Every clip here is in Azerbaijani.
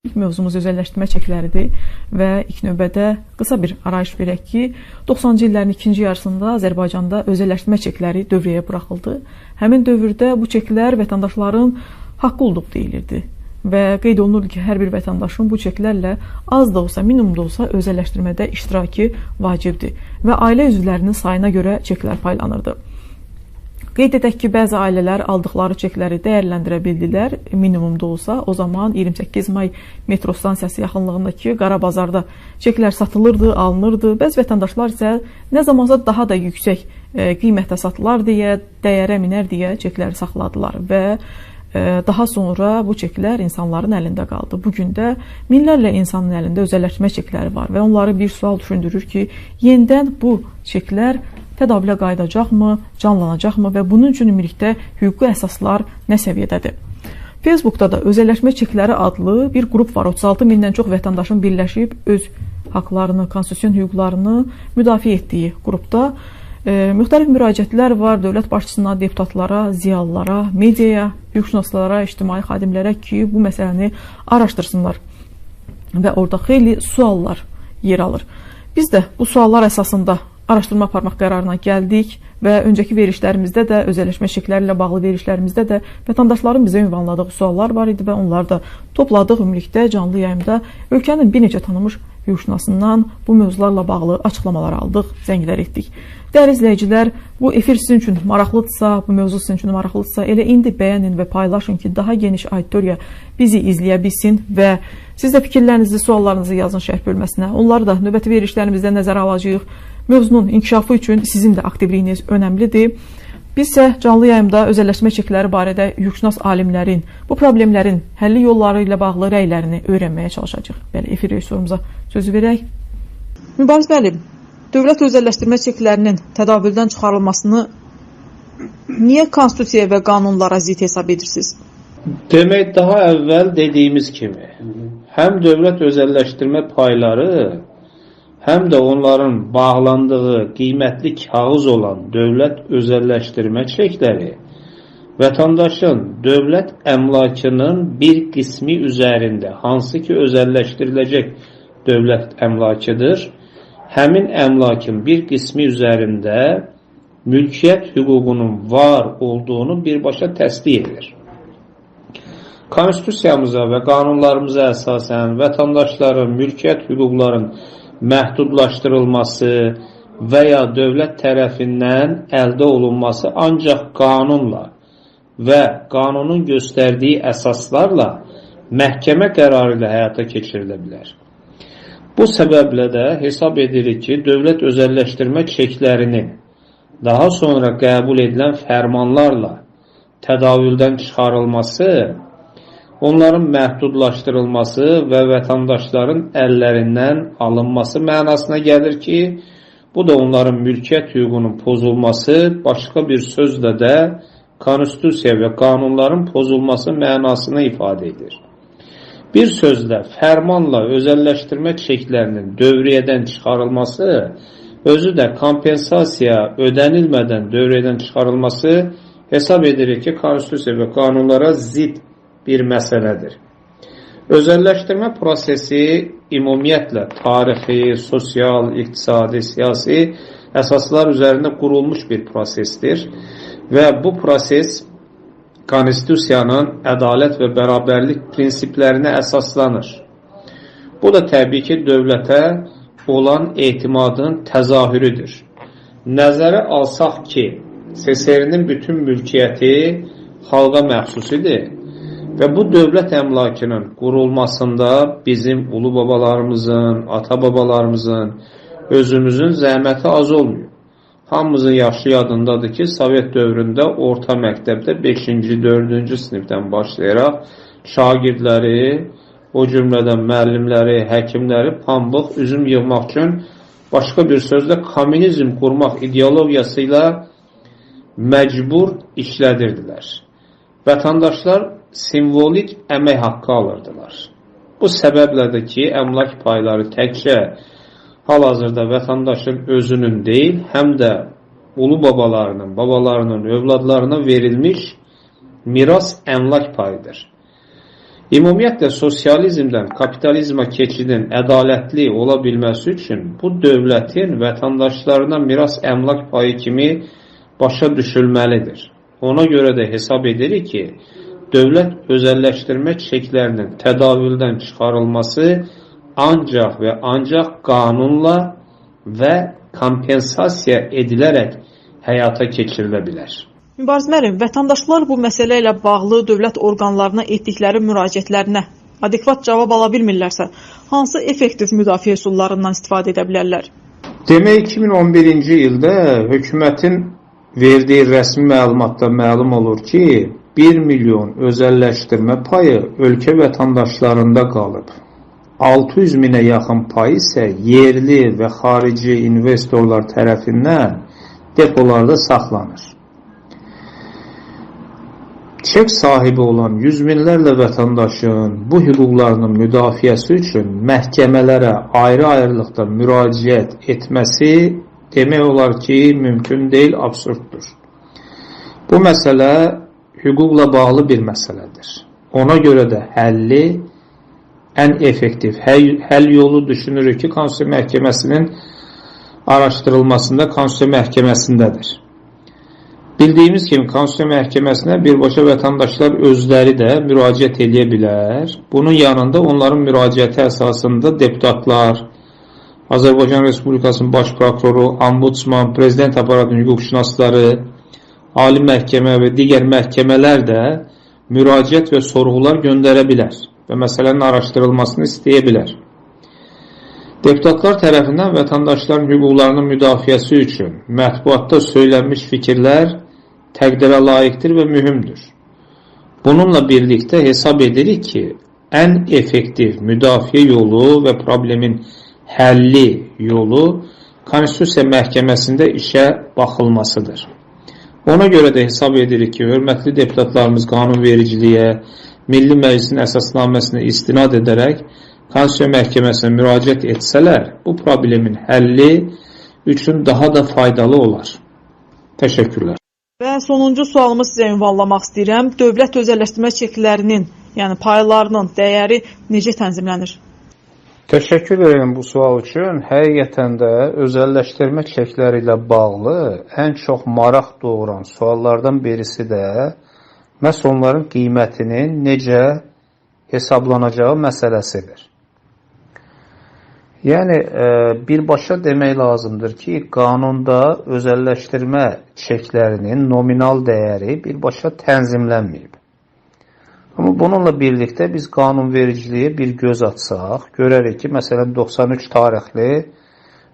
İlk mövzumuz özəlləşdirmə çekləridir və ilk növbədə qısa bir arayış verək ki, 90-cı illərin ikinci yarısında Azərbaycanda özəlləşdirmə çekləri dövrəyə buraxıldı. Həmin dövrdə bu çeklər vətəndaşların haqqı olduq deyilirdi və qeyd olunurdu ki, hər bir vətəndaşın bu çeklərlə az da olsa, minimum da olsa özəlləşdirmədə iştiraki vacibdir və ailə üzvlərinin sayına görə çeklər paylanırdı. Qeyd edək ki, bəzi ailələr aldıqları çekləri dəyərləndirə bildilər, minimum da olsa. O zaman 28 may metro stansiyası yaxınlığındakı Qara Bazarda çeklər satılırdı, alınırdı. Bəzi vətəndaşlar isə nə zamansa daha da yüksək qiymətə satılar deyə, dəyərə minər deyə çekləri saxladılar və daha sonra bu çeklər insanların əlində qaldı. Bugün də minlərlə insanın əlində özəlləşdirmə çekləri var və onları bir sual düşündürür ki, yenidən bu çeklər tədavülə qayıdacaqmı, canlanacaqmı və bunun üçün ümumilikdə hüquqi əsaslar nə səviyyədədir? Facebookda da özəlləşmə çekləri adlı bir qrup var. 36 mindən çox vətəndaşın birləşib öz haqlarını, konstitusiyon hüquqlarını müdafiə etdiyi qrupda müxtəlif müraciətlər var dövlət başçısına, deputatlara, ziyalılara, mediaya, hüquqşünaslara, ictimai xadimlərə ki, bu məsələni araşdırsınlar və orada xeyli suallar yer alır. Biz də bu suallar əsasında araşdırma aparmaq qərarına gəldik və öncəki verişlərimizdə də, özəlləşmə çekləri ilə bağlı verişlərimizdə də vətəndaşların bizə ünvanladığı suallar var idi və onları da topladıq ümumilikdə canlı yayımda. Ölkənin bir neçə tanınmış hüquqşünasından bu mövzularla bağlı açıqlamalar aldıq, zənglər etdik. Dəyərli izləyicilər, bu efir sizin üçün maraqlıdırsa, bu mövzu sizin üçün maraqlıdırsa, elə indi bəyənin və paylaşın ki, daha geniş auditoriya bizi izləyə bilsin və siz də fikirlərinizi, suallarınızı yazın şərh bölməsinə. Onları da növbəti verişlərimizdə nəzərə alacağıq. Mövzunun inkişafı üçün sizin də aktivliyiniz önəmlidir. Biz isə canlı yayımda özəlləşdirmə çekləri barədə hüquqşünas alimlərin, bu problemlərin həlli yolları ilə bağlı rəylərini öyrənməyə çalışacağıq. Bəli, efir rejissorumuza sözü verək. Mübariz müəllim, dövlət özəlləşdirmə çeklərinin tədavüldən çıxarılmasını niyə konstitusiya və qanunlara zidd hesab edirsiniz? Demək, daha əvvəl dediyimiz kimi, həm dövlət özəlləşdirmə payları, həm də onların bağlandığı qiymətli kağız olan dövlət özəlləşdirmə çekləri vətəndaşın dövlət əmlakının bir qismi üzərində, hansı ki özəlləşdiriləcək dövlət əmlakıdır, həmin əmlakın bir qismi üzərində mülkiyyət hüququnun var olduğunu birbaşa təsdiq edir. Konstitusiyamıza və qanunlarımıza əsasən vətəndaşların mülkiyyət hüquqların məhdudlaşdırılması və ya dövlət tərəfindən əldə olunması ancaq qanunla və qanunun göstərdiyi əsaslarla məhkəmə qərarı ilə həyata keçirilə bilər. Bu səbəblə də hesab edirik ki, dövlət özəlləşdirmə çeklərinin daha sonra qəbul edilən fərmanlarla tədavüldən çıxarılması, onların məhdudlaşdırılması və vətəndaşların əllərindən alınması mənasına gəlir ki, bu da onların mülkiyyət hüququnun pozulması, başqa bir sözlə də konstitusiya və qanunların pozulması mənasını ifadə edir. Bir sözlə, fərmanla özəlləşdirmə çeklərinin dövriyyədən çıxarılması, özü də kompensasiya ödənilmədən dövriyyədən çıxarılması hesab edirik ki, konstitusiya və qanunlara zidd bir məsələdir. Özəlləşdirmə prosesi ümumiyyətlə tarixi, sosial, iqtisadi, siyasi əsaslar üzərində qurulmuş bir prosesdir və bu proses konstitusiyanın ədalət və bərabərlik prinsiplərinə əsaslanır. Bu da təbii ki, dövlətə olan etimadın təzahürüdür. Nəzərə alsaq ki, SSR-nin bütün mülkiyyəti xalqa məxsus idi və bu dövlət əmlakının qurulmasında bizim ulu babalarımızın, ata babalarımızın, özümüzün zəhməti az olmuyor. Hamımızın yaxşı yadındadır ki, Sovet dövründə orta məktəbdə 5-ci, 4-cü sinifdən başlayaraq şagirdləri, o cümlədən müəllimləri, həkimləri pambıq, üzüm yığmaq üçün başqa bir sözlə kommunizm qurmaq ideologiyası ilə məcbur işlədirdilər. Vətəndaşlar simvolik əmək haqqı alırdılar. Bu səbəblədir ki, əmlak payları təkcə hal-hazırda vətəndaşın özünün deyil, həm də ulu babalarının, babalarının, övladlarına verilmiş miras əmlak payıdır. Ümumiyyətlə, sosializmdən kapitalizmə keçidin ədalətli ola bilməsi üçün bu dövlətin vətəndaşlarına miras əmlak payı kimi başa düşülməlidir. Ona görə də hesab edirik ki, dövlət özəlləşdirmə çeklərinin tədavüldən çıxarılması ancaq və ancaq qanunla və kompensasiya edilərək həyata keçirilə bilər. Mübariz müəllim, vətəndaşlar bu məsələ ilə bağlı dövlət orqanlarına etdikləri müraciətlərinə adekvat cavab ala bilmirlərsə, hansı effektiv müdafiə üsullarından istifadə edə bilərlər? Demək, 2011-ci ildə hökumətin verdiyi rəsmi məlumatda məlum olur ki, 1 milyon özəlləşdirmə payı ölkə vətəndaşlarında qalıb. 600 minə yaxın pay isə yerli və xarici investorlar tərəfindən depolarda saxlanır. Çek sahibi olan yüz minlərlə vətəndaşın bu hüquqlarının müdafiəsi üçün məhkəmələrə ayrı-ayrılıqda müraciət etməsi demək olar ki, mümkün deyil, absurddur. Bu məsələ hüquqla bağlı bir məsələdir. Ona görə də həlli ən effektiv həll yolu düşünürük ki, Konstitusiya Məhkəməsinin araşdırılmasında Konstitusiya Məhkəməsindədir. Bildiyimiz kimi Konstitusiya Məhkəməsinə birbaşa vətəndaşlar özləri də müraciət edə bilər. Bunun yanında onların müraciəti əsasında deputatlar, Azərbaycan Respublikasının Baş Prokuroru, Ombudsman, Prezident aparatının hüquqşünasları, Ali Məhkəmə və digər məhkəmələr də müraciət və sorğular göndərə bilər və məsələnin araşdırılmasını istəyə bilər. Deputatlar tərəfindən vətəndaşların hüquqlarının müdafiəsi üçün mətbuatda söylənmiş fikirlər təqdirə layiqdir və mühümdür. Bununla birlikdə hesab edirik ki, ən effektiv müdafiə yolu və problemin həlli yolu Konstitusiya Məhkəməsində işə baxılmasıdır. Ona görə də hesab edirik ki, hörmətli deputatlarımız qanunvericiliyə, Milli Məclisin əsasnaməsinə istinad edərək Konstitusiya Məhkəməsinə müraciət etsələr, bu problemin həlli üçün daha da faydalı olar. Təşəkkürlər. Və sonuncu sualımı sizə ünvanlamaq istəyirəm. Dövlət özəlləşdirmə çeklərinin, yəni paylarının dəyəri necə tənzimlənir? Təşəkkür edirəm bu sual üçün. Həqiqətən də özəlləşdirmə çekləri ilə bağlı ən çox maraq doğuran suallardan birisi də məhz onların qiymətinin necə hesablanacağı məsələsidir. Yəni, birbaşa demək lazımdır ki, qanunda özəlləşdirmə çeklərinin nominal dəyəri birbaşa tənzimlənməyib. Amma bununla birlikdə biz qanunvericiliyə bir göz açsaq, görərik ki, məsələn 93 tarixli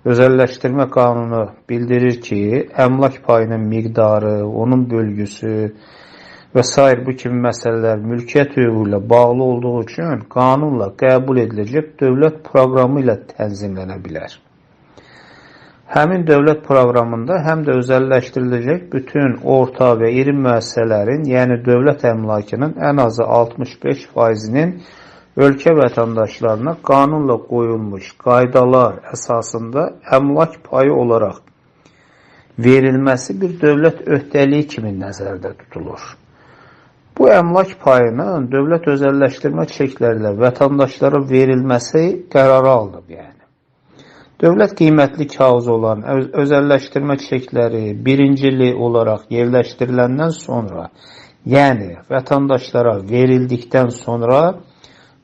özəlləşdirmə qanunu bildirir ki, əmlak payının miqdarı, onun bölgüsü və s. bu kimi məsələlər mülkiyyət hüququ ilə bağlı olduğu üçün qanunla qəbul ediləcək dövlət proqramı ilə tənzimlənə bilər. Həmin dövlət proqramında həm də özəlləşdiriləcək bütün orta və iri müəssisələrin, yəni dövlət əmlakının ən azı 65%-nin ölkə vətəndaşlarına qanunla qoyulmuş qaydalar əsasında əmlak payı olaraq verilməsi bir dövlət öhdəliyi kimi nəzərdə tutulur. Bu əmlak payının dövlət özəlləşdirmə çeklərlə vətəndaşlara verilməsi qərarı alınıb, yəni. Dövlət qiymətli kağız olan özəlləşdirmə çekləri birincili olaraq yerləşdiriləndən sonra, yəni vətəndaşlara verildikdən sonra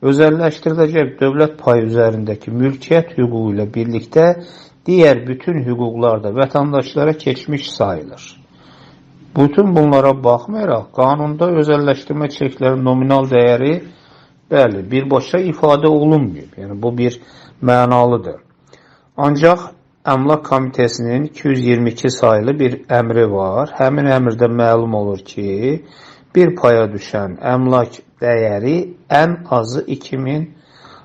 özəlləşdiriləcək dövlət payı üzərindəki mülkiyyət hüququ ilə birlikdə digər bütün hüquqlar da vətəndaşlara keçmiş sayılır. Bütün bunlara baxmayaraq, qanunda özəlləşdirmə çeklərinin nominal dəyəri birbaşa ifadə olunmayıb. Yəni, bu bir mənalıdır. Ancaq Əmlak Komitəsinin 222 sayılı bir əmri var. Həmin əmrdə məlum olur ki, bir paya düşən əmlak dəyəri ən azı 2000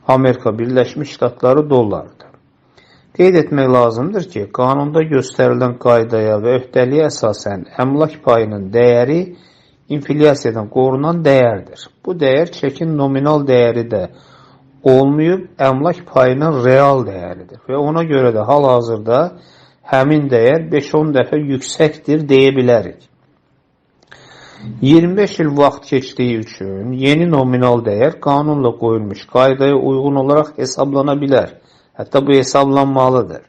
Amerika Birləşmiş Ştatları dollardır. Qeyd etmək lazımdır ki, qanunda göstərilən qaydaya və öhdəliyə əsasən əmlak payının dəyəri inflyasiyadan qorunan dəyərdir. Bu dəyər çekin nominal dəyəri də olmayıb, əmlak payının real dəyəridir və ona görə də hal-hazırda həmin dəyər 5-10 dəfə yüksəkdir deyə bilərik. 25 il vaxt keçdiyi üçün yeni nominal dəyər qanunla qoyulmuş qaydaya uyğun olaraq hesablana bilər. Hətta bu hesablanmalıdır.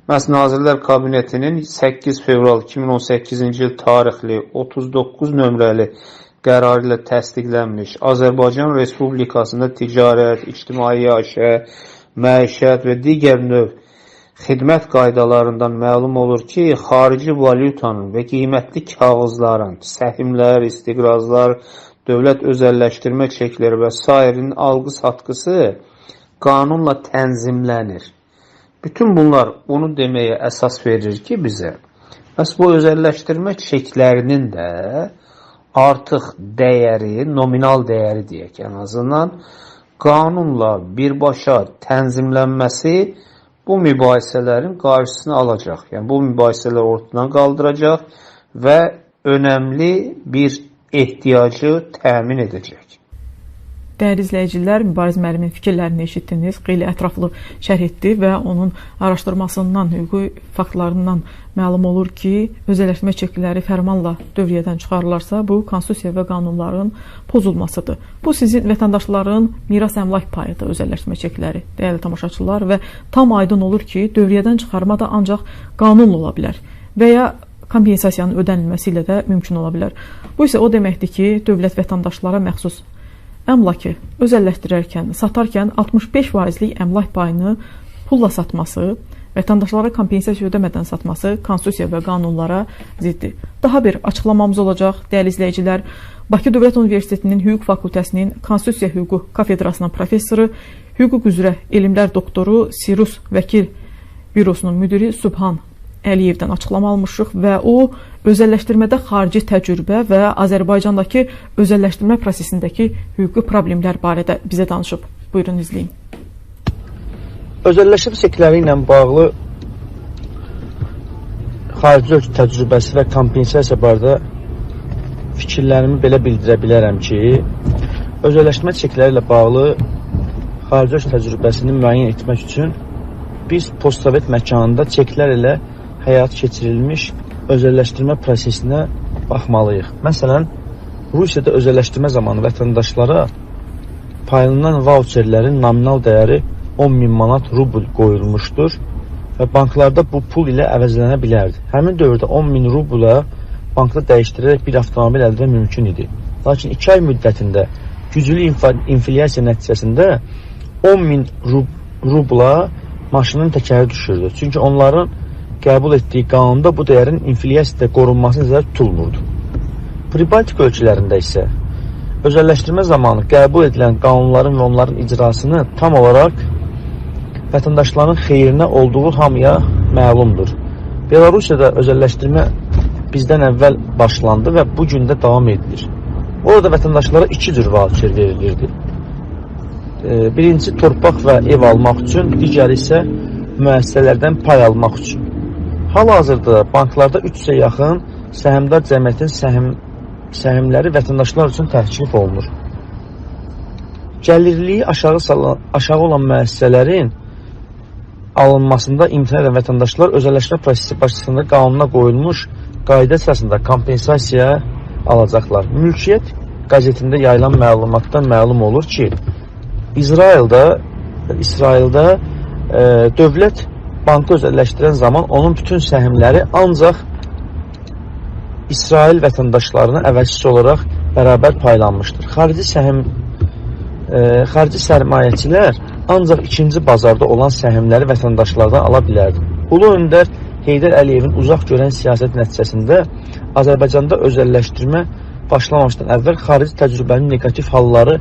Məhz Nazirlər Kabinetinin 8 fevral 2018-ci il tarixli 39 nömrəli qərarı ilə təsdiqlənmiş Azərbaycan Respublikasında ticarət, ictimai yaşayış, məişət və digər növ xidmət qaydalarından məlum olur ki, xarici valyutanın və qiymətli kağızların, səhmlər, istiqrazlar, dövlət özəlləşdirmə çekləri və sairinin alqı-satqısı qanunla tənzimlənir. Bütün bunlar onu deməyə əsas verir ki, bizə bəs bu özəlləşdirmə çeklərinin də artıq dəyəri, nominal dəyəri deyək ən azından, qanunla birbaşa tənzimlənməsi bu mübahisələrin qarşısını alacaq. Yəni, bu mübahisələri ortadan qaldıracaq və önəmli bir ehtiyacı təmin edəcək. Dəyərli izləyicilər, Mübariz müəllimin fikirlərini eşitdiniz, xeyli ətraflı şərh etdi və onun araşdırmasından, hüquqi faktlarından məlum olur ki, özəlləşdirmə çekləri fərmanla dövriyyədən çıxarılarsa, bu konstitusiya və qanunların pozulmasıdır. Bu sizin vətəndaşların miras əmlak payıdır, özəlləşdirmə çekləri, dəyərli tamaşaçılar, və tam aydın olur ki, dövriyyədən çıxarma da ancaq qanunla ola bilər və ya kompensasiyanın ödənilməsi ilə də mümkün ola bilər. Bu isə o deməkdir ki, dövlət vətəndaşlara məxsus əmlakı özəlləşdirərkən, satarkən 65%lik əmlak payını pulla satması, vətəndaşlara kompensasiya ödəmədən satması konstitusiya və qanunlara ziddir. Daha bir açıqlamamız olacaq, dəyərli izləyicilər. Bakı Dövlət Universitetinin Hüquq Fakültəsinin Konstitusiya Hüququ kafedrasının professoru, hüquq üzrə elmlər doktoru, Sirus Vəkil Bürosunun müdiri Subhan Əliyevdən açıqlama almışıq və o, özəlləşdirmədə xarici təcrübə və Azərbaycandakı özəlləşdirmə prosesindəki hüquqi problemlər barədə bizə danışıb. Buyurun, izləyin. Özəlləşdirmə çekləri ilə bağlı xarici ölkə təcrübəsi və kompensasiya barədə fikirlərimi belə bildirə bilərəm ki, özəlləşdirmə çekləri ilə bağlı xarici ölkə təcrübəsini müəyyən etmək üçün biz postsovet məkanında çeklər ilə həyat keçirilmiş özəlləşdirmə prosesinə baxmalıyıq. Məsələn, Rusiyada özəlləşdirmə zamanı vətəndaşlara paylanan voucherlərin nominal dəyəri 10.000 manat rubl qoyulmuşdur və banklarda bu pul ilə əvəzlənə bilərdi. Həmin dövrdə 10.000 rubla bankda dəyişdirərək bir avtomobil əldə mümkün idi. Lakin 2 ay müddətində güclü inflyasiya nəticəsində 10.000 rubla maşının təkəri düşürdü. Çünki onların qəbul etdiyi qanunda bu dəyərin inflyasiyada qorunması nəzərdə tutulmurdu. Pribaltika ölkələrində isə özəlləşdirmə zamanı qəbul edilən qanunların və onların icrasını tam olaraq vətəndaşların xeyrinə olduğu hamıya məlumdur. Belarusiyada özəlləşdirmə bizdən əvvəl başlandı və bu gün də davam edilir. Orada vətəndaşlara 2 cür voucher verilirdi. Birincisi torpaq və ev almaq üçün, digəri isə müəssisələrdən pay almaq üçün. Hal-hazırda banklarda 300-ə yaxın səhmdar cəmiyyətin səhmləri vətəndaşlar üçün təklif olunur. Gəlirliyi aşağı olan müəssisələrin alınmasında imtina edən vətəndaşlar özəlləşmə prosesi başçısında qanuna qoyulmuş qayda əsasında kompensasiya alacaqlar. Mülkiyyət qəzetində yayılan məlumatdan məlum olur ki, İsraildə dövlət bankı özəlləşdirən zaman onun bütün səhmləri ancaq İsrail vətəndaşlarına əvəzsiz olaraq bərabər paylanmışdır. Xarici sərmayəçilər ancaq ikinci bazarda olan səhmləri vətəndaşlardan ala bilərdi. Ulu öndər Heydər Əliyevin uzaq görən siyasət nəticəsində Azərbaycanda özəlləşdirmə başlamamışdan əvvəl xarici təcrübənin negativ halları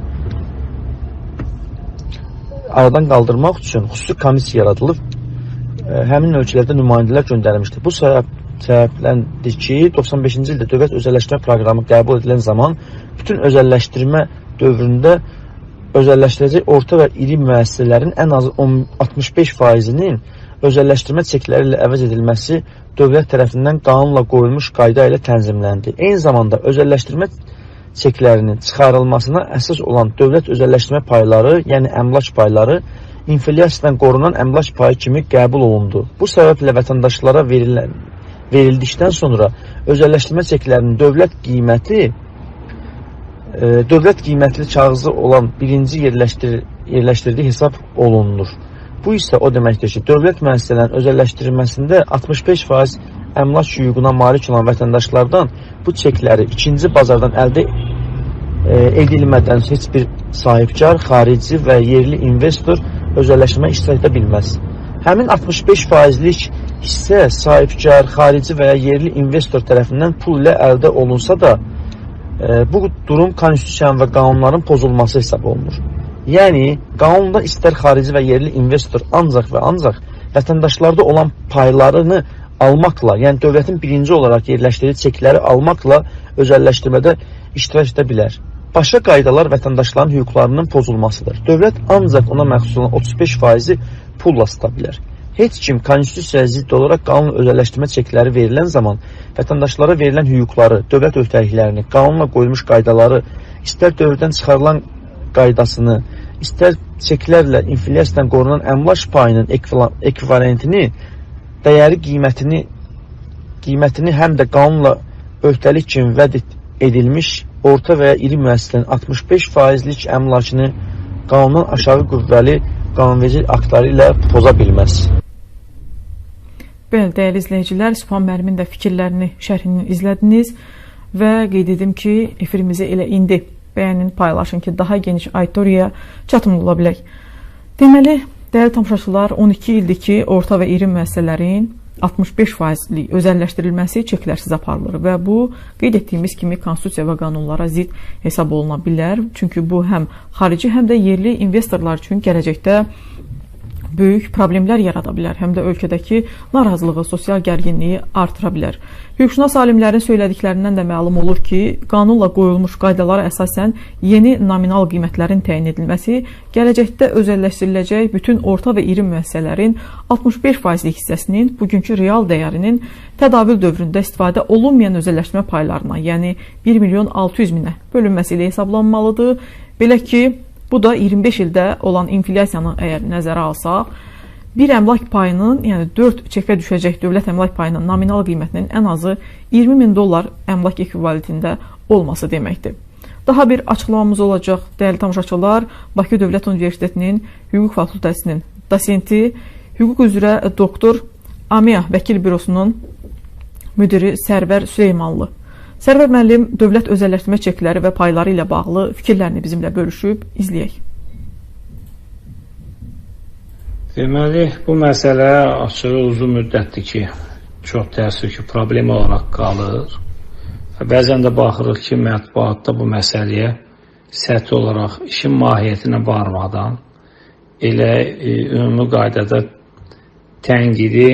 aradan qaldırmaq üçün xüsusi komissiya yaradılıb, həmin ölkələrdə nümayəndələr göndərilmişdir. Bu səbəbləndir ki, 95-ci ildə dövlət özəlləşdirmə proqramı qəbul edilən zaman bütün özəlləşdirmə dövründə özəlləşdirəcək orta və iri müəssisələrin ən azı 65%-nin özəlləşdirmə çekləri ilə əvəz edilməsi dövlət tərəfindən qanunla qoyulmuş qayda ilə tənzimləndi. Eyni zamanda özəlləşdirmə çeklərinin çıxarılmasına əsas olan dövlət özəlləşdirmə payları, yəni əmlak payları, inflyasiyadan qorunan əmlak payı kimi qəbul olundu. Bu səbəblə vətəndaşlara verildikdən sonra özəlləşdirmə çeklərinin dövlət qiymətli kağızı olan birinci yerləşdirdiyi hesab olunur. Bu isə o deməkdir ki, dövlət müəssisələrinin özəlləşdirilməsində 65% əmlak hüququna malik olan vətəndaşlardan bu çekləri ikinci bazardan əldə edilmədən heç bir sahibkar, xarici və yerli investor özəlləşdirmə iştirak edə bilməz. Həmin 65%lik hissə sahibkar, xarici və ya yerli investor tərəfindən pul ilə əldə olunsa da, bu durum konstitusiyanın və qanunların pozulması hesab olunur. Yəni, qanunda istər xarici və yerli investor ancaq və ancaq vətəndaşlarda olan paylarını almaqla, yəni dövlətin birinci olaraq yerləşdirdiyi çekləri almaqla özəlləşdirmədə iştirak edə bilər. Başqa qaydalar vətəndaşların hüquqlarının pozulmasıdır. Dövlət ancaq ona məxsus olan 35%-i pulla sata bilər. Heç kim konstitusiyaya zidd olaraq qanunla özəlləşdirmə çekləri verilən zaman vətəndaşlara verilən hüquqları, dövlət öhdəliklərini, qanunla qoyulmuş qaydaları, istər dövrdən çıxarılan qaydasını, istər çeklərlə inflyasiyadan qorunan əmlak payının ekvivalentini, dəyəri qiymətini həm də qanunla öhdəlik kimi vəd edilmiş orta və ya iri müəssisələrin 65%lik əmlakını qanundan aşağı qüvvəli qanunverici aktları ilə poza bilməz. Belə, dəyərli izləyicilər, Sübhan müəllimin də fikirlərini, şərhini izlədiniz və qeyd edim ki, efirimizi elə indi bəyənin, paylaşın ki, daha geniş auditoriyaya çatımlı ola bilək. Deməli, dəyərli tamaşaçılar, 12 ildir ki, orta və iri müəssisələrin 65%lik özəlləşdirilməsi çeklərsiz aparılır və bu, qeyd etdiyimiz kimi, konstitusiya və qanunlara zidd hesab oluna bilər. Çünki bu həm xarici, həm də yerli investorlar üçün gələcəkdə böyük problemlər yarada bilər, həm də ölkədəki narazılığı, sosial gərginliyi artıra bilər. Hüquqşünas alimlərin söylədiklərindən də məlum olur ki, qanunla qoyulmuş qaydalara əsasən yeni nominal qiymətlərin təyin edilməsi gələcəkdə özəlləşdiriləcək bütün orta və iri müəssisələrin 65%lik hissəsinin bugünkü real dəyərinin tədavül dövründə istifadə olunmayan özəlləşdirmə paylarına, yəni 1.600.000-ə bölünməsi ilə hesablanmalıdır. Belə ki, bu da 25 ildə olan inflyasiyanı əgər nəzərə alsaq, bir əmlak payının, yəni 4 çekə düşəcək dövlət əmlak payının nominal qiymətinin ən azı $20.000 əmlak ekvivalentində olması deməkdir. Daha bir açıqlamamız olacaq, dəyərli tamaşaçılar. Bakı Dövlət Universitetinin Hüquq Fakültəsinin dosenti, hüquq üzrə doktor AMEA Vəkil Bürosunun müdiri Sərvər Süleymanlı. Sərvər müəllim dövlət özəlləşdirmə çekləri və payları ilə bağlı fikirlərini bizimlə bölüşüb, izləyək. Deməli, bu məsələ açığı uzun müddətdir ki, çox təəssüf ki, problem olaraq qalır. Bəzən də baxırıq ki, mətbuatda bu məsələyə səthi olaraq işin mahiyyətinə varmadan elə ümumi qaydada tənqidi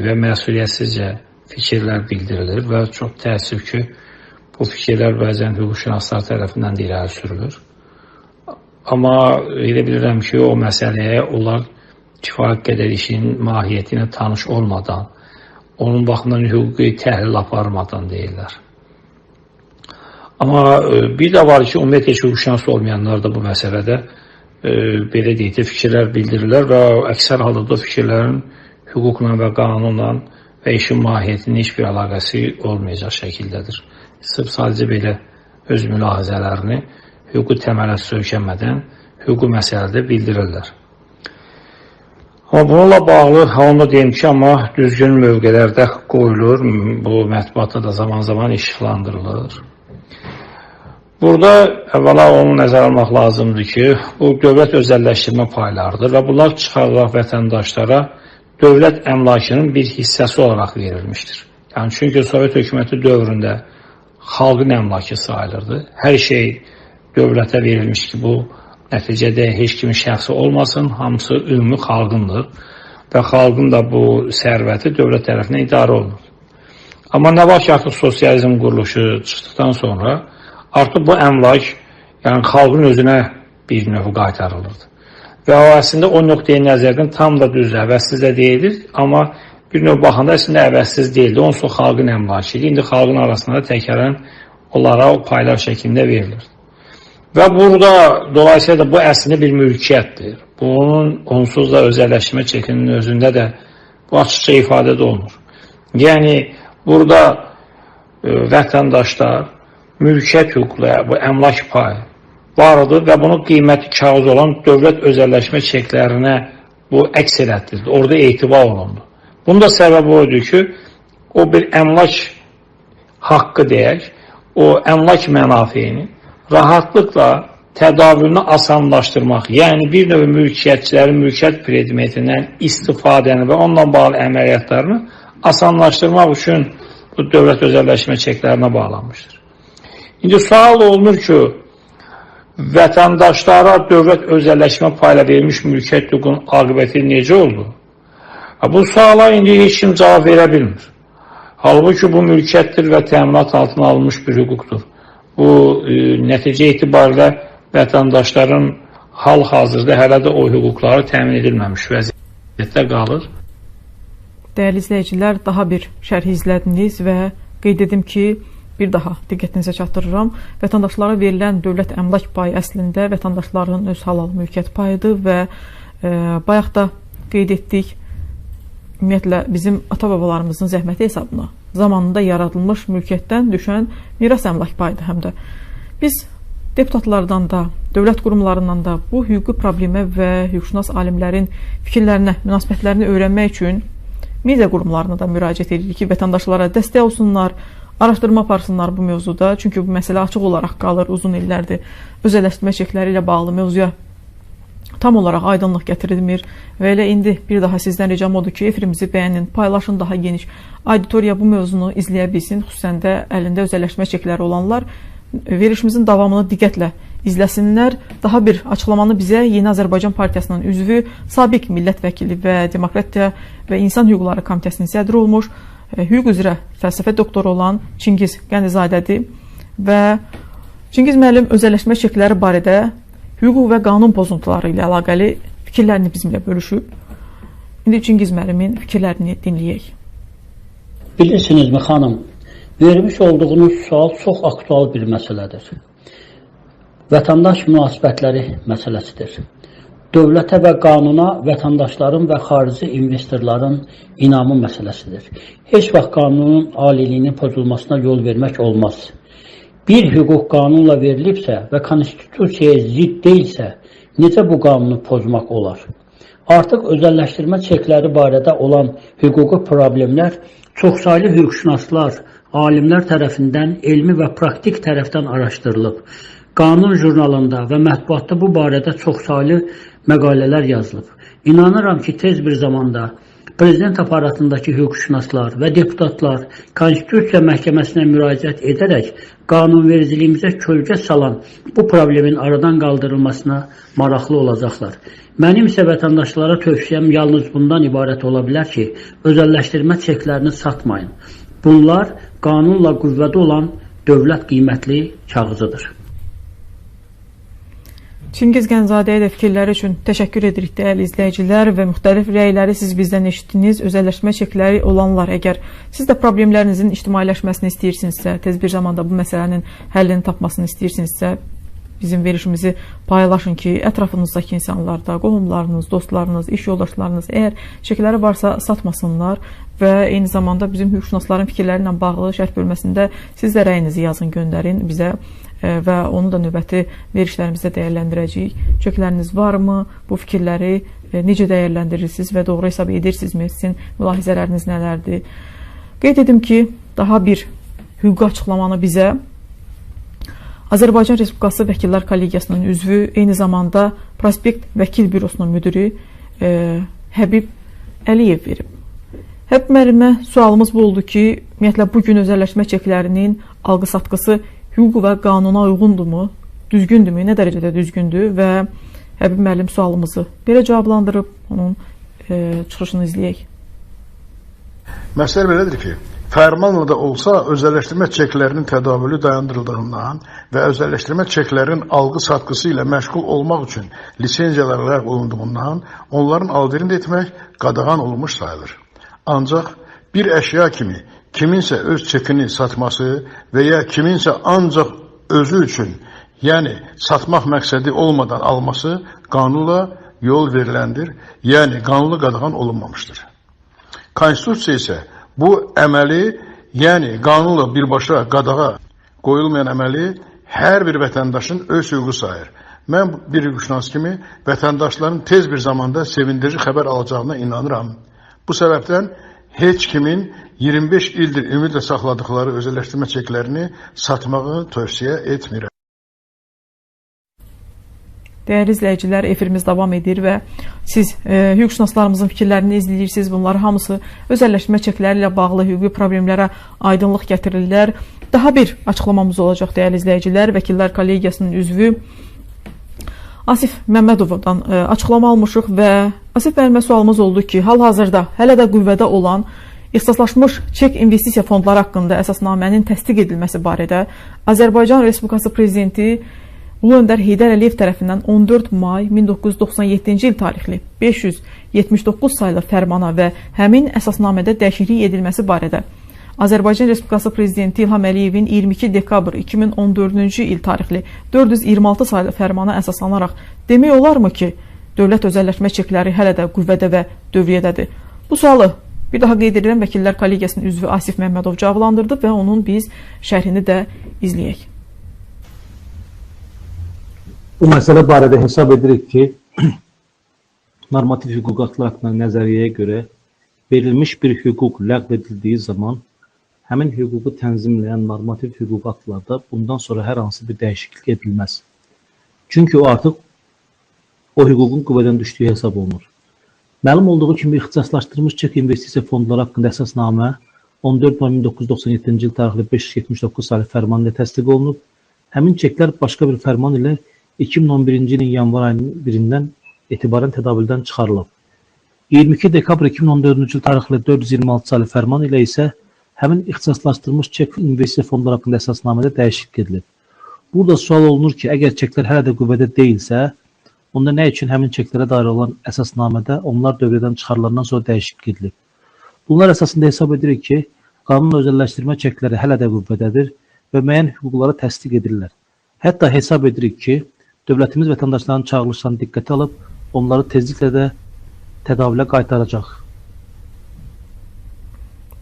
və məsuliyyətsizcə fikirlər bildirilir və çox təəssüf ki, bu fikirlər bəzən hüquqşünaslar tərəfindən irəli sürülür. Amma elə bilirəm ki, o məsələyə onlar kifayət qədər işin mahiyyətinə tanış olmadan, onun baxımdan hüquqi təhlil aparmadan deyirlər. Amma bir də var ki, ümumiyyətlə hüquqşünas olmayanlar da bu məsələdə belə deyək, fikirlər bildirirlər və əksər halda da fikirlərin hüquqla və qanunla və işin mahiyyətinin heç bir əlaqəsi olmayacaq şəkildədir. Sırf sadəcə belə öz mülahizələrini hüquqi təmələ söykənmədən hüquqi məsələdə bildirirlər. Amma bununla bağlı, onu da deyim ki, amma düzgün mövqelərdə qoyulur, bu mətbuatda da zaman-zaman işıqlandırılır. Burada əvvəla onu nəzərə almaq lazımdır ki, bu dövlət özəlləşdirmə paylarıdır və bunlar çıxarılaraq vətəndaşlara dövlət əmlakının bir hissəsi olaraq verilmişdir. Yəni, çünki Sovet hökuməti dövründə xalqın əmlakı sayılırdı. Hər şey dövlətə verilmiş ki, bu nəticədə heç kimin şəxsi olmasın, hamısı ümumi xalqındır və xalqın da bu sərvəti dövlət tərəfindən idarə olunur. Amma nə var ki, artıq sosializm quruluşu çıxdıqdan sonra artıq bu əmlak, yəni xalqın özünə bir növ qaytarılırdı. Və o əslində o nöqteyi nəzərdən tam da düzdür, əvəzsiz də deyilir, amma bir növ baxanda əslində əvəzsiz deyildi. Onsuz xalqın əmlakı idi. İndi xalqın arasında təkərən onlara o paylar şəklində verilir. Və burada dolayısıyla da bu əslində bir mülkiyyətdir. Bunun onsuz da özəlləşdirmə çekinin özündə də bu açıqca ifadədə olunur. Yəni, burada vətəndaşlar mülkiyyət hüquqları, bu əmlak payı vardır və bunun qiyməti kağız olan dövlət özəlləşmə çeklərinə bu əks elətdirdi. Orada etibar olundu. Bunda səbəb oydu ki, o bir əmlak haqqı deyək, o əmlak mənafeyini rahatlıqla tədavülünü asanlaşdırmaq, yəni bir növ mülkiyyətçilərin mülkiyyət predmetindən istifadəni və onunla bağlı əməliyyatlarını asanlaşdırmaq üçün bu dövlət özəlləşmə çeklərinə bağlanmışdır. İndi sual olunur ki, vətəndaşlara dövlət özəlləşmə payla verilmiş mülkiyyət hüququnun aqibəti necə oldu? Bu suala indi heç kim cavab verə bilmir. Halbuki bu mülkiyyətdir və təminat altına alınmış bir hüquqdur. Bu nəticə etibarilə vətəndaşların hal-hazırda hələ də o hüquqları təmin edilməmiş vəziyyətdə qalır. Dəyərli izləyicilər, daha bir şərh izlədiniz və qeyd edim ki, bir daha diqqətinizə çatdırıram. Vətəndaşlara verilən dövlət əmlak payı əslində vətəndaşların öz halal mülkiyyət payıdır və bayaq da qeyd etdik, ümumiyyətlə bizim ata-babalarımızın zəhməti hesabına zamanında yaradılmış mülkiyyətdən düşən miras əmlak payıdır həm də. Biz deputatlardan da, dövlət qurumlarından da bu hüquqi problemə və hüquqşünas alimlərin fikirlərinə, münasibətlərini öyrənmək üçün media qurumlarına da müraciət edirik ki, vətəndaşlara dəstək olsunlar, araşdırma aparsınlar bu mövzuda. Çünki bu məsələ açıq olaraq qalır uzun illərdir. Özəlləşdirmə çekləri ilə bağlı mövzuya tam olaraq aydınlıq gətirilmir və elə indi bir daha sizdən ricam odur ki, efirimizi bəyənin, paylaşın, daha geniş auditoriya bu mövzunu izləyə bilsin. Xüsusən də əlində özəlləşdirmə çekləri olanlar verişimizin davamını diqqətlə izləsinlər. Daha bir açıqlamanı bizə Yeni Azərbaycan Partiyasının üzvü, sabiq millət vəkili və Demokratiya və İnsan Hüquqları Komitəsinin sədri olmuş, hüquq üzrə fəlsəfə doktoru olan Çingiz Qənizadədir və Çingiz müəllim özəlləşdirmə çekləri barədə hüquq və qanun pozuntuları ilə əlaqəli fikirlərini bizimlə bölüşüb. İndi Çingiz müəllimin fikirlərini dinləyək. Bilirsinizmi xanım, vermiş olduğunuz sual çox aktual bir məsələdir. Vətəndaş münasibətləri məsələsidir. Dövlətə və qanuna vətəndaşların və xarici investorların inamı məsələsidir. Heç vaxt qanunun aliliyinin pozulmasına yol vermək olmaz. Bir hüquq qanunla verilibsə və konstitusiyaya zidd deyilsə, necə bu qanunu pozmaq olar? Artıq özəlləşdirmə çekləri barədə olan hüquqi problemlər çoxsaylı hüquqşünaslar, alimlər tərəfindən elmi və praktik tərəfdən araşdırılıb. Qanun jurnalında və mətbuatda bu barədə çoxsaylı məqalələr yazılıb. İnanıram ki, tez bir zamanda Prezident aparatındakı hüquqşünaslar və deputatlar Konstitusiya Məhkəməsinə müraciət edərək qanunvericiliyimizə kölgə salan bu problemin aradan qaldırılmasına maraqlı olacaqlar. Mənim isə vətəndaşlara tövsiyəm yalnız bundan ibarət ola bilər ki, özəlləşdirmə çeklərini satmayın. Bunlar qanunla qüvvədə olan dövlət qiymətli kağızıdır. Çingiz Qənizadəyə də fikirləri üçün təşəkkür edirik dəyərli izləyicilər və müxtəlif rəyləri siz bizdən eşitdiniz. Özəlləşdirmə çekləri olanlar, əgər siz də problemlərinizin ictimailəşməsini istəyirsinizsə, tez bir zamanda bu məsələnin həllini tapmasını istəyirsinizsə, bizim verişimizi paylaşın ki, ətrafınızdakı insanlar da, qohumlarınız, dostlarınız, iş yoldaşlarınız əgər çekləri varsa satmasınlar və eyni zamanda bizim hüquqşünasların fikirləri ilə bağlı şərh bölməsində siz də rəyinizi yazın, göndərin bizə və onu da növbəti verişlərimizdə dəyərləndirəcəyik. Çekləriniz varmı? Bu fikirləri necə dəyərləndirirsiniz və doğru hesab edirsinizmi? Sizin mülahizələriniz nələrdir? Qeyd edim ki, daha bir hüquqi açıqlamanı bizə Azərbaycan Respublikası Vəkillər Kollegiyasının üzvü, eyni zamanda Prospekt Vəkil Bürosunun müdiri Həbib Əliyev verib. Həbib müəllimə sualımız bu oldu ki, ümumiyyətlə bugün özəlləşmə çeklərinin alqı-satqısı hüquq və qanuna uyğundurmu, düzgündürmü, nə dərəcədə düzgündür və Həbib müəllim sualımızı belə cavablandırıb, onun çıxışını izləyək. Məsələ belədir ki, fərmanla da olsa özəlləşdirmə çeklərinin tədavülü dayandırıldığından və özəlləşdirmə çeklərin alqı-satqısı ilə məşğul olmaq üçün lisenziyalar ləğv olunduğundan onların alverin etmək qadağan olunmuş sayılır. Ancaq bir əşya kimi kiminsə öz çekini satması və ya kiminsə ancaq özü üçün, yəni satmaq məqsədi olmadan alması qanunla yol veriləndir, yəni qanunla qadağan olunmamışdır. Konstitusiya isə Bu əməli, yəni qanunla birbaşa qadağa qoyulmayan əməli hər bir vətəndaşın öz hüququ sayır. Mən bir hüquqşünas kimi vətəndaşların tez bir zamanda sevindirici xəbər alacağına inanıram. Bu səbəbdən heç kimin 25 ildir ümidlə saxladıqları özəlləşdirmə çeklərini satmağı tövsiyə etmirəm. Dəyərli izləyicilər, efirimiz davam edir və siz hüquqşünaslarımızın fikirlərini izləyirsiniz. Bunlar hamısı özəlləşdirmə çekləri ilə bağlı hüquqi problemlərə aydınlıq gətirirlər. Daha bir açıqlamamız olacaq dəyərli izləyicilər. Vəkillər kollegiyasının üzvü Asif Məmmədovdan açıqlama almışıq və Asif müəllimə sualımız oldu ki, hal-hazırda hələ də qüvvədə olan ixtisaslaşmış çek investisiya fondları haqqında əsasnamənin təsdiq edilməsi barədə Azərbaycan Respublikası Prezidenti Ulu Öndər Heydər Əliyev tərəfindən 14 may 1997-ci il tarixli 579 saylı fərmana və həmin əsasnamədə dəyişiklik edilməsi barədə Azərbaycan Respublikası Prezidenti İlham Əliyevin 22 dekabr 2014-cü il tarixli 426 saylı fərmana əsaslanaraq demək olarmı ki, dövlət özəlləşmə çekləri hələ də qüvvədə və dövriyyədədir? Bu sualı bir daha qeyd edirəm, Vəkillər Kollegiyasının üzvü Asif Məmmədov cavablandırdı və onun biz şərhini də izləyək. Bu məsələ barədə hesab edirik ki, normativ hüquq aktları haqqında nəzəriyyəyə görə verilmiş bir hüquq ləğv edildiyi zaman həmin hüququ tənzimləyən normativ hüquq aktlarda bundan sonra hər hansı bir dəyişiklik edilməz. Çünki o artıq o hüququn qüvvədən düşdüyü hesab olunur. Məlum olduğu kimi ixtisaslaşdırılmış çek investisiya fondları haqqında əsasnamə 14 may 1997-ci il tarixli 579 saylı fərman ilə təsdiq olunub. Həmin çeklər başqa bir fərman ilə 2011-ci ilin yanvar ayının 1-dən etibarən tədavüldən çıxarılıb. 22 dekabr 2014-cü il tarixli 426 saylı fərman ilə isə həmin ixtisaslaşdırılmış çek investisiya fondları haqqında əsasnamədə dəyişiklik edilib. Burada sual olunur ki, əgər çeklər hələ də qüvvədə deyilsə, onda nə üçün həmin çeklərə dair olan əsasnamədə onlar dövrədən çıxarılandan sonra dəyişiklik edilib? Bunlar əsasında hesab edirik ki, qanun özəlləşdirmə çekləri hələ də qüvvədədir və müəyyən hüquqları təsdiq edirlər. Hətta hesab edirik ki, dövlətimiz vətəndaşların çağırılışlarını diqqətə alıb, onları tezliklə də tədavülə qaytaracaq.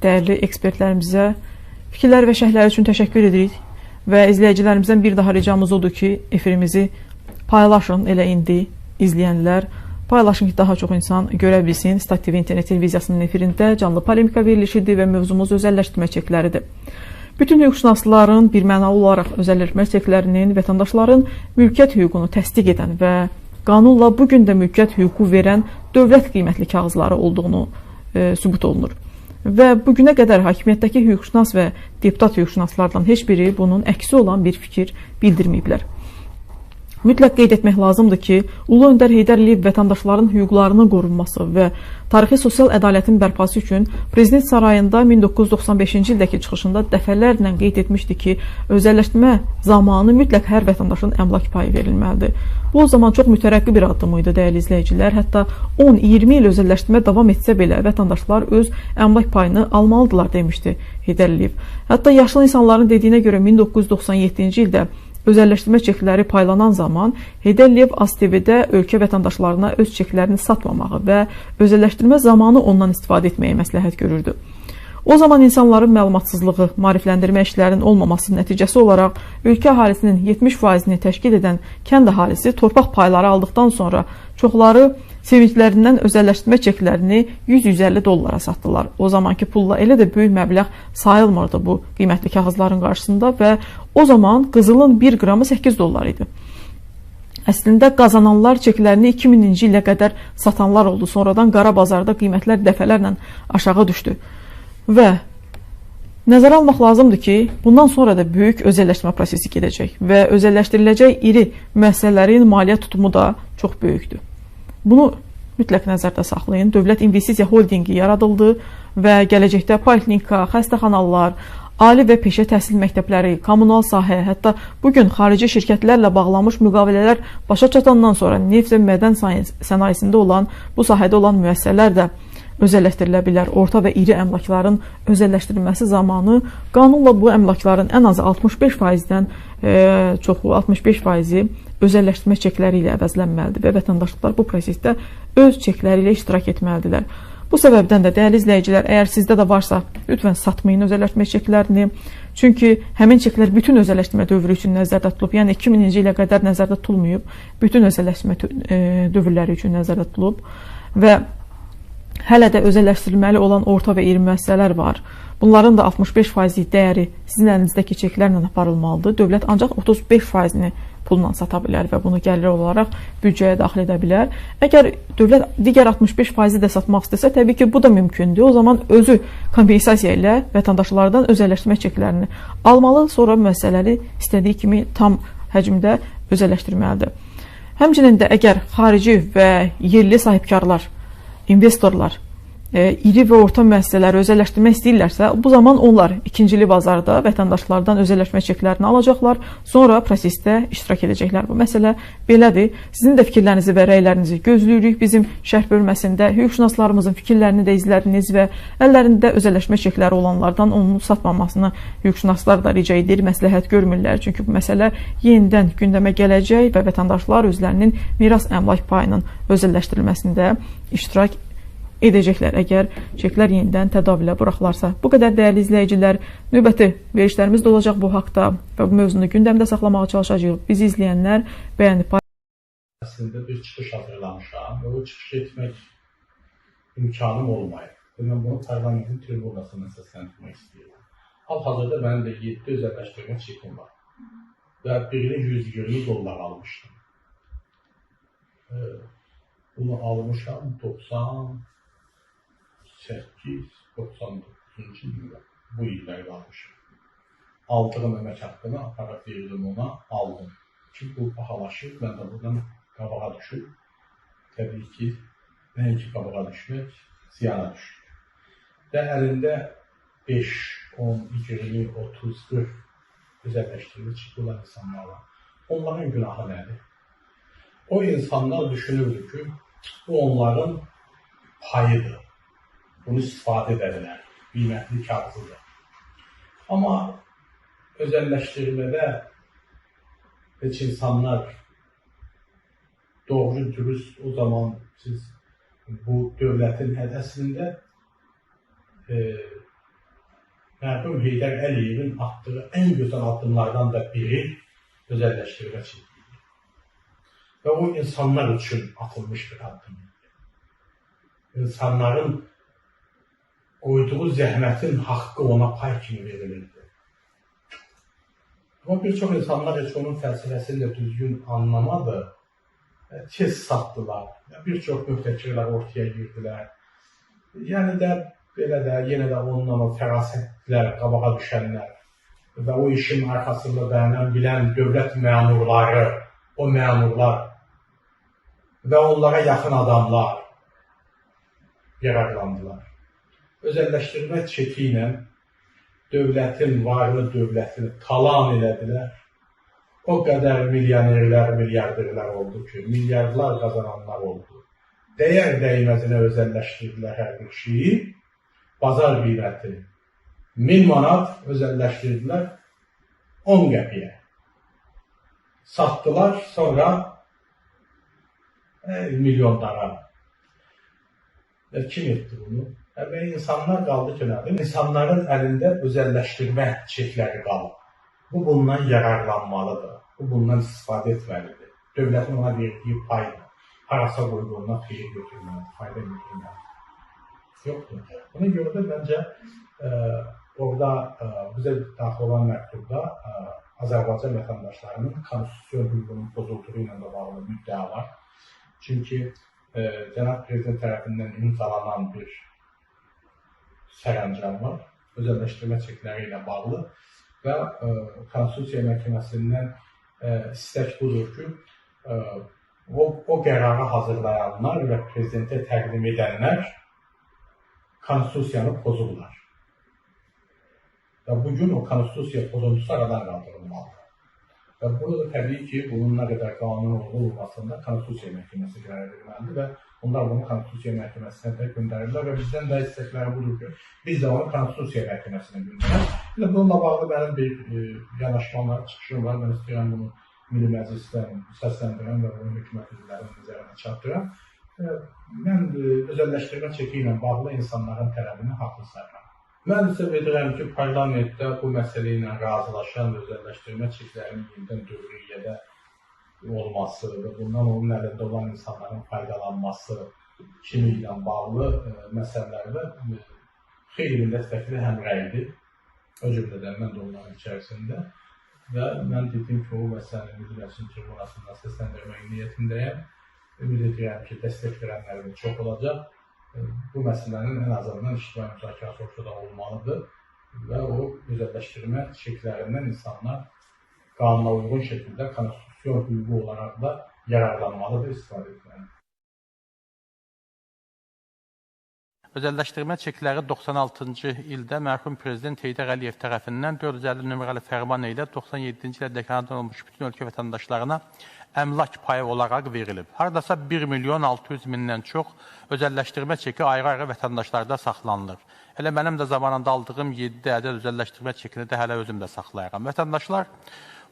Dəyərli ekspertlərimizə fikirlər və şərhləri üçün təşəkkür edirik və izləyicilərimizdən bir daha ricamız odur ki, efirimizi paylaşın, elə indi izləyənlər paylaşın ki, daha çox insan görə bilsin. Stat TV internet televiziyasının efirində canlı polemika verilişidir və mövzumuz özəlləşdirmə çekləridir. Bütün hüquqşünasların birmənalı olaraq özəlləşdirmə çeklərinin vətəndaşların mülkiyyət hüququnu təsdiq edən və qanunla bugün də mülkiyyət hüququ verən dövlət qiymətli kağızları olduğunu sübut olunur. Və bugünə qədər hakimiyyətdəki hüquqşünas və deputat hüquqşünaslardan heç biri bunun əksi olan bir fikir bildirməyiblər. Mütləq qeyd etmək lazımdır ki, Ulu Öndər Heydər Əliyev vətəndaşların hüquqlarının qorunması və tarixi sosial ədalətin bərpası üçün Prezident Sarayında 1995-ci ildəki çıxışında dəfələrlə qeyd etmişdi ki, özəlləşdirmə zamanı mütləq hər vətəndaşın əmlak payı verilməlidir. Bu o zaman çox mütərəqqi bir addım idi, dəyərli izləyicilər. Hətta 10-20 il özəlləşdirmə davam etsə belə vətəndaşlar öz əmlak payını almalıdırlar demişdi Heydər Əliyev. Hətta yaşlı insanların dediyinə görə 1997-ci ildə özəlləşdirmə çekləri paylanan zaman Heydər Əliyev ASTV-də ölkə vətəndaşlarına öz çeklərini satmamağı və özəlləşdirmə zamanı ondan istifadə etməyi məsləhət görürdü. O zaman insanların məlumatsızlığı, maarifləndirmə işlərinin olmaması nəticəsi olaraq ölkə əhalisinin 70%-ni təşkil edən kənd əhalisi torpaq payları aldıqdan sonra çoxları sevinclərindən özəlləşdirmə çeklərini 100-150 dollara satdılar. O zamanki pulla elə də böyük məbləğ sayılmırdı bu qiymətli kağızların qarşısında və o zaman qızılın 1 qramı 8 dollar idi. Əslində qazananlar çeklərini 2000-ci ilə qədər satanlar oldu. Sonradan qara bazarda qiymətlər dəfələrlə aşağı düşdü. Və nəzərə almaq lazımdır ki, bundan sonra da böyük özəlləşdirmə prosesi gedəcək və özəlləşdiriləcək iri müəssisələrin maliyyə tutumu da çox böyükdür. Bunu mütləq nəzərdə saxlayın. Dövlət investisiya holdingi yaradıldı və gələcəkdə poliklinika, xəstəxanalar, ali və peşə təhsil məktəbləri, kommunal sahə, hətta bugün xarici şirkətlərlə bağlanmış müqavilələr başa çatandan sonra neft və mədən sənayesində olan, bu sahədə olan müəssisələr də özəlləşdirilə bilər. Orta və iri əmlakların özəlləşdirilməsi zamanı qanunla bu əmlakların ən azı 65%-dən çoxu 65%-i özəlləşdirmə çekləri ilə əvəzlənməlidir və vətəndaşlar bu prosesdə öz çekləri ilə iştirak etməlidirlər. Bu səbəbdən də dəyərli izləyicilər, əgər sizdə də varsa, lütfən satmayın özəlləşdirmə çeklərini. Çünki həmin çeklər bütün özəlləşdirmə dövrü üçün nəzərdə tutulub. Yəni 2000-ci ilə qədər nəzərdə tutulmayıb. Bütün özəlləşdirmə dövrləri üçün nəzərdə tutulub və hələ də özəlləşdirilməli olan orta və iri müəssisələr var. Bunların da 65% dəyəri sizin əlinizdəki çeklərlə aparılmalıdır. Dövlət ancaq 35%-ni pulla sata bilər və bunu gəlir olaraq büdcəyə daxil edə bilər. Əgər dövlət digər 65%-i də satmaq istəsə, təbii ki, bu da mümkündür. O zaman özü kompensasiya ilə vətəndaşlardan özəlləşdirmə çeklərini almalı, sonra müəssisələri istədiyi kimi tam həcmdə özəlləşdirməlidir. Həmçinin də əgər xarici və yerli sahibkarlar, investorlar iri və orta müəssisələri özəlləşdirmək istəyirlərsə, bu zaman onlar ikincili bazarda vətəndaşlardan özəlləşmə çeklərini alacaqlar, sonra prosesdə iştirak edəcəklər. Bu məsələ belədir. Sizin də fikirlərinizi və rəylərinizi gözləyirik. Bizim şərh bölməsində hüquqşünaslarımızın fikirlərini də izlədiniz və əllərində özəlləşmə çekləri olanlardan onun satmamasını hüquqşünaslar da rica edir, məsləhət görmürlər. Çünki bu məsələ yenidən gündəmə gələcək və vətəndaşlar özlərinin miras əmlak payının özəlləşdirilməsində iştirak edəcəklər, əgər çeklər yenidən tədavülə buraxılarsa. Bu qədər dəyərli izləyicilər, növbəti verişlərimiz də olacaq bu haqda və bu mövzunu gündəmdə saxlamağa çalışacağıq. Bizi izləyənlər bəyənib əslində bir çıxış hazırlamışam və o çıxış etmək imkanım olmayıb. Mən bunu parlamentin tribunasından səsləndirmək istəyirəm. Hal-hazırda mənim də 7 özəlləşdirmə çekim var və birini 120 dollar almışdım. Bunu almışam 98-99-cu ildə, bu illəri almışım. Aldığım əmək haqqını aparaq verildim ona, aldım. Ki bu bahalaşır, mən də buradan qabağa düşüb. Təbii ki, nəinki qabağa düşmək, ziyana düşür. Və əlində 5, 10, 20, 30, 40 özəlləşdirmə çeki olan insanlar var. Onların günahı nədir? O insanlar düşünürdü ki, bu onların payıdır. Bunu istifadə edirlər, qiymətli kağızıdır. Amma özəlləşdirmədə heç insanlar doğru, dürüst o zaman siz bu dövlətin əslində mərhum Heydər Əliyevin atdığı ən gözəl addımlardan da biri özəlləşdirmə çekidir. Və o insanlar üçün atılmış bir addımdır. İnsanların qoyduğu zəhmətin haqqı ona pay kimi verilirdi. Amma bir çox insanlar heç onun fəlsəfəsini də düzgün anlamadı, tez satdılar, bir çox mühtəkirlər ortaya girdilər. Yəni də belə də yenə də onunla o fərasətlər, qabağa düşənlər və o işin arxasında dayanan bilən dövlət məmurları, o məmurlar və onlara yaxın adamlar yararlandılar. Özəlləşdirmə çeki ilə dövlətin varlı dövlətini talan elədilər. O qədər milyonerlər, milyarderlər oldu ki, milyardlar qazananlar oldu. Dəyər dəyməzinə özəlləşdirdilər hər bir şeyi. Bazar qiyməti 1000 manat özəlləşdirdilər 10 qəpiyə. Satdılar, sonra milyonlara. Kim etdi bunu? Və insanlar qaldı ki, nədir? İnsanların əlində özəlləşdirmə çekləri qalıb. Bu bundan yararlanmalıdır. Bu bundan istifadə etməlidir. Dövlətin ona verdiyi payla harasa qoyduğundan xeyir götürməlidir, fayda götürməlidir. Yoxdur. Buna görə də məncə orada bizə daxil olan məktubda Azərbaycan vətəndaşlarının konstitusiyon hüququnun pozulduğu ilə də bağlı müddəa var. Çünki Cənab Prezident tərəfindən imzalanan bir sərəncam var, özəlləşdirmə çekləri ilə bağlı və Konstitusiya Məhkəməsindən istək budur ki, o qərarı hazırlayanlar və Prezidentə təqdim edənlər Konstitusiyanı pozurlar. Və bugün o Konstitusiya pozuntusu aradan qaldırılmalıdır. Və burada təbii ki, bunun nə qədər qanun olmasında Konstitusiya Məhkəməsi qərar verməlidir və onlar bunu Konstitusiya Məhkəməsinə də göndərirlər və bizdən də istəkləri budur ki, biz də onu Konstitusiya Məhkəməsinə göndərək. Bununla bağlı mənim bir yanaşmam var, çıxışım var. Mən istəyirəm bunu Milli Məclisdən səsləndirəm və bunu hökumət üzvlərinin nəzərinə çatdıram. Mən özəlləşdirmə çeki ilə bağlı insanların tələbini haqlı sayıram. Mən isə edirəm ki, parlamentdə bu məsələ ilə razılaşan özəlləşdirmə çeklərinin yenidən dövriyyədə olması və bundan onun əlində olan insanların faydalanması kimi ilə bağlı məsələlərdə xeyli millət vəkili həmrəydir. O cümlədən mən də onların içərisində və mən dedim ki, o məsələni Milli Məclisin tribunasında səsləndirmək niyyətindəyəm. Ümid edirəm ki, dəstək verənlərimiz çox olacaq. Bu məsələnin ən azından ictimai müzakirəsi ortada olmalıdır və o özəlləşdirmə çeklərindən insanlar qanuna uyğun şəkildə konstitusiyon hüququ olaraq da yararlanmalıdır, istifadə etməlidir. Özəlləşdirmə çekləri 96-cı ildə mərhum Prezident Heydər Əliyev tərəfindən 450 nömrəli fərman ilə 97-ci ildə deklaradan olmuş bütün ölkə vətəndaşlarına əmlak payı olaraq verilib. Haradasa 1.600.000-dən çox özəlləşdirmə çeki ayrı-ayrı vətəndaşlarda saxlanılır. Elə mənim də zamanında aldığım 7 ədəd özəlləşdirmə çekini də hələ özüm də saxlayıram. Vətəndaşlar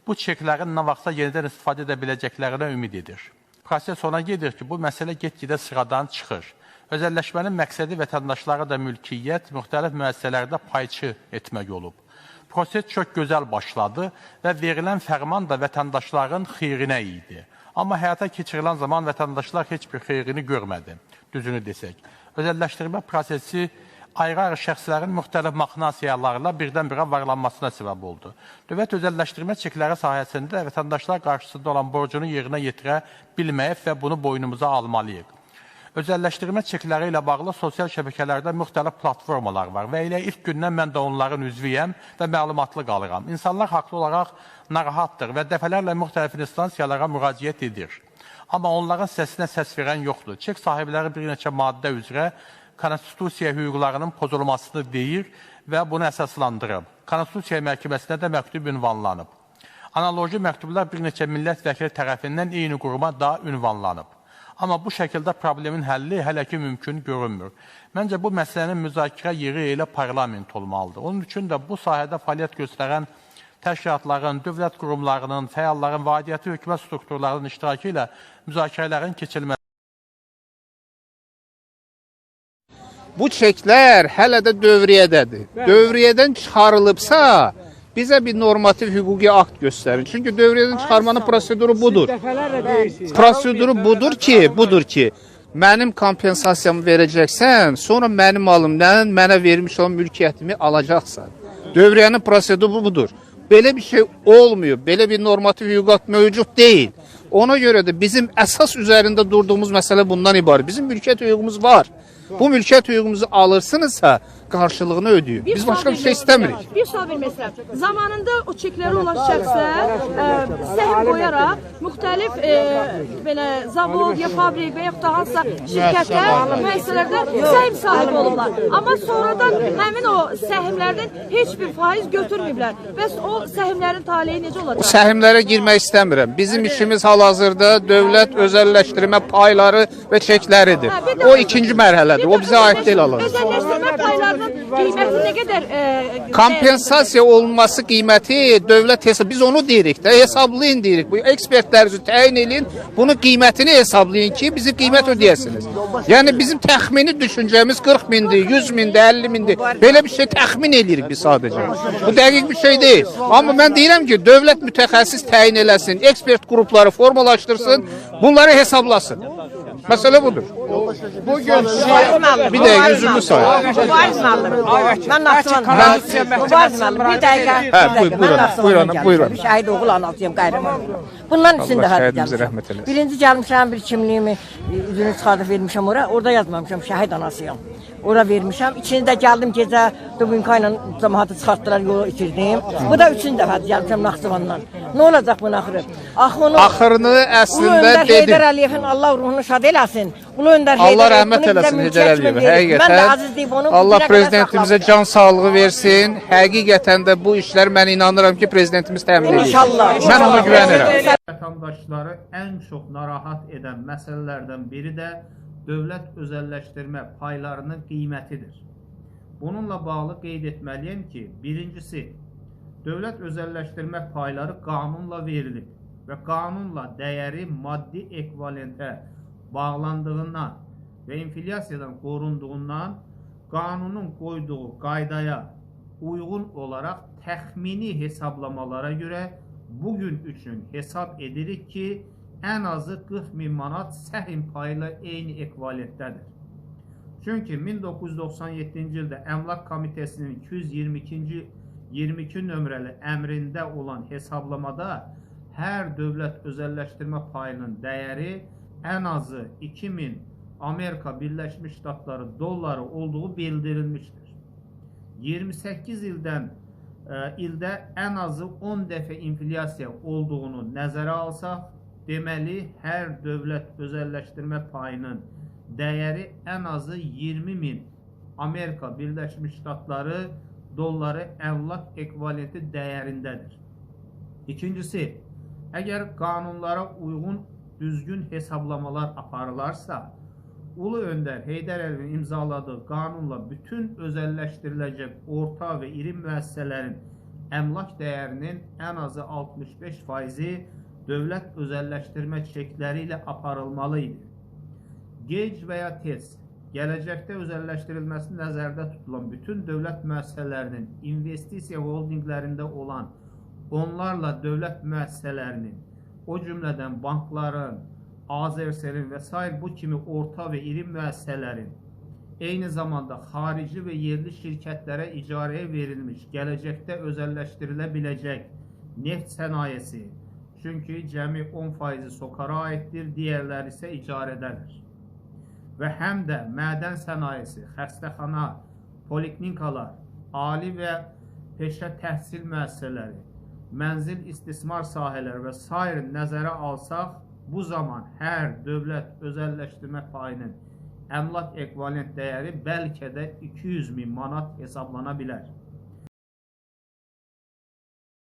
bu çeklərin nə vaxtsa yenidən istifadə edə biləcəklərinə ümid edir. Proses ona gedir ki, bu məsələ get-gedə sıradan çıxır. Özəlləşmənin məqsədi vətəndaşlara da mülkiyyət, müxtəlif müəssisələrdə payçı etmək olub. Proses çox gözəl başladı və verilən fərman da vətəndaşların xeyrinə idi. Amma həyata keçirilən zaman vətəndaşlar heç bir xeyrini görmədi, düzünü desək. Özəlləşdirmə prosesi ayrı-ayrı şəxslərin müxtəlif maxinasiyalarla birdən-birə varlanmasına səbəb oldu. Dövlət özəlləşdirmə çekləri sahəsində vətəndaşlar qarşısında olan borcunu yerinə yetirə bilməyib və bunu boynumuza almalıyıq. Özəlləşdirmə çekləri ilə bağlı sosial şəbəkələrdə müxtəlif platformalar var və elə ilk gündən mən də onların üzvüyəm və məlumatlı qalıram. İnsanlar haqlı olaraq narahatdır və dəfələrlə müxtəlif instansiyalara müraciət edir. Amma onların səsinə səs verən yoxdur. Çek sahibləri bir neçə maddə üzrə konstitusiya hüquqlarının pozulmasını deyir və bunu əsaslandırıb. Konstitusiya məhkəməsinə də məktub ünvanlanıb. Analoji məktublar bir neçə millət vəkili tərəfindən eyni quruma da ünvanlanıb. Amma bu şəkildə problemin həlli hələ ki mümkün görünmür. Məncə bu məsələnin müzakirə yeri elə parlament olmalıdır. Onun üçün də bu sahədə fəaliyyət göstərən təşkilatların, dövlət qurumlarının, fəalların və aidiyyəti hökumət strukturlarının iştirakı ilə müzakirələrin keçirilməsi. Bu çeklər hələ də dövriyyədədir. Dövriyyədən çıxarılıbsa, bizə bir normativ hüquqi akt göstərin. Çünki dövriyyədən çıxarmanın proseduru budur. Proseduru budur ki, mənim kompensasiyamı verəcəksən, sonra mənim malımdan mənə vermiş olan mülkiyyətimi alacaqsan. Dövriyyənin proseduru budur. Belə bir şey olmuyor. Belə bir normativ hüquqi akt mövcud deyil. Ona görə də bizim əsas üzərində durduğumuz məsələ bundan ibarət. Bizim mülkiyyət hüququmuz var. Bu mülkiyyət hüququmuzu alırsınızsa qarşılığını ödəyin. Biz başqa bir şey istəmirik. Bir sual vermək zamanında o çekləri olan şəxslər səhm qoyaraq müxtəlif belə zavod ya fabrik və yaxud da hansısa şirkətlər, müəssisələrdə səhm sahibi olublar. Amma sonradan həmin o səhmlərdən heç bir faiz götürməyiblər. Bəs o səhmlərin taleyi necə olacaq? O səhmlərə girmək istəmirəm. Bizim işimiz hal-hazırda dövlət özəlləşdirmə payları və çekləridir. O ikinci mərhələdir. O bizə aid deyil hal-hazırda. Özəlləşdirmə paylarının qiyməti nə qədər? Kompensasiya olması qiyməti dövlət hesabı. Biz onu deyirik də, hesablayın deyirik. Bu ekspertlərinizi təyin edin, bunun qiymətini hesablayın ki, bizim qiymət ödəyəsiniz. Yəni bizim təxmini düşüncəmiz 40 mindir, 100 mindir, 50 mindir. Belə bir şey təxmin edirik biz sadəcə. Bu dəqiq bir şey deyil. Amma mən deyirəm ki, dövlət mütəxəssis təyin eləsin, ekspert qrupları formalaşdırsın, bunları hesablasın. Məsələ budur. Bugün bir dəqiqə üzümü sayın. Ben Naxçıvan bir dəqiqə. Buyurun. Şəhid oğul anlatıyım qayrımı. Bundan içində gəlmişəm. Birinci gəlmişəm bir kimliyimi üzünü çıxardıb vermişəm ora. Orada yazmamışam şəhid anasıyam. Ora vermişəm. İkinci də gəldim gecə Dubinka ilə cəmaatı çıxartdılar, yola itirdim. Bu da üçüncü dəfə gəlmişəm Naxçıvandan. Nə olacaq bunun axırı? Axırını əslində dedim. Heydər Əliyevin Allah ruhunu şad eləsin. Ulu Öndər Allah rəhmət eləsin Heydər Əliyev. Həqiqətən Allah prezidentimizə can sağlığı versin. Həqiqətən də bu işlər mən inanıram ki, prezidentimiz təmin edir. İnşallah. Mən ona güvənirəm. Vətəndaşları ən çox narahat edən məsələlərdən biri də dövlət özəlləşdirmə paylarının qiymətidir. Bununla bağlı qeyd etməliyəm ki, birincisi, dövlət özəlləşdirmə payları qanunla verilib və qanunla dəyəri maddi ekvivalentə bağlandığından və inflyasiyadan qorunduğundan qanunun qoyduğu qaydaya uyğun olaraq təxmini hesablamalara görə bugün üçün hesab edirik ki, ən azı 40.000 manat səhm payı ilə eyni ekvivalentdədir. Çünki 1997-ci ildə Əmlak Komitəsinin 222 nömrəli əmrində olan hesablamada hər dövlət özəlləşdirmə payının dəyəri ən azı 2000 Amerika Birləşmiş Ştatları dolları olduğu bildirilmişdir. 28 ildə ən azı 10 dəfə inflyasiya olduğunu nəzərə alsaq, deməli, hər dövlət özəlləşdirmə payının dəyəri ən azı 20.000 Amerika Birləşmiş Ştatları dolları əmlak ekvivalenti dəyərindədir. İkincisi, əgər qanunlara uyğun düzgün hesablamalar aparılarsa, Ulu Öndər Heydər Əliyevin imzaladığı qanunla bütün özəlləşdiriləcək orta və iri müəssisələrin əmlak dəyərinin ən azı 65%-i dövlət özəlləşdirmə çekləri ilə aparılmalı idi. Gec və ya tez, gələcəkdə özəlləşdirilməsi nəzərdə tutulan bütün dövlət müəssisələrinin investisiya holdinglərində olan onlarla dövlət müəssisələrinin, o cümlədən bankların, Azerselin və s. bu kimi orta və iri müəssisələrin, eyni zamanda xarici və yerli şirkətlərə icarəyə verilmiş, gələcəkdə özəlləşdirilə biləcək neft sənayesi, çünki cəmi 10%-i SOCAR-a aiddir, digərləri isə icarədədir. Və həm də mədən sənayesi, xəstəxana, poliklinikalar, ali və peşə təhsil müəssisələri, mənzil istismar sahələri və s. nəzərə alsaq, bu zaman hər dövlət özəlləşdirmə payının əmlak ekvivalent dəyəri bəlkə də 200.000 manat hesablana bilər.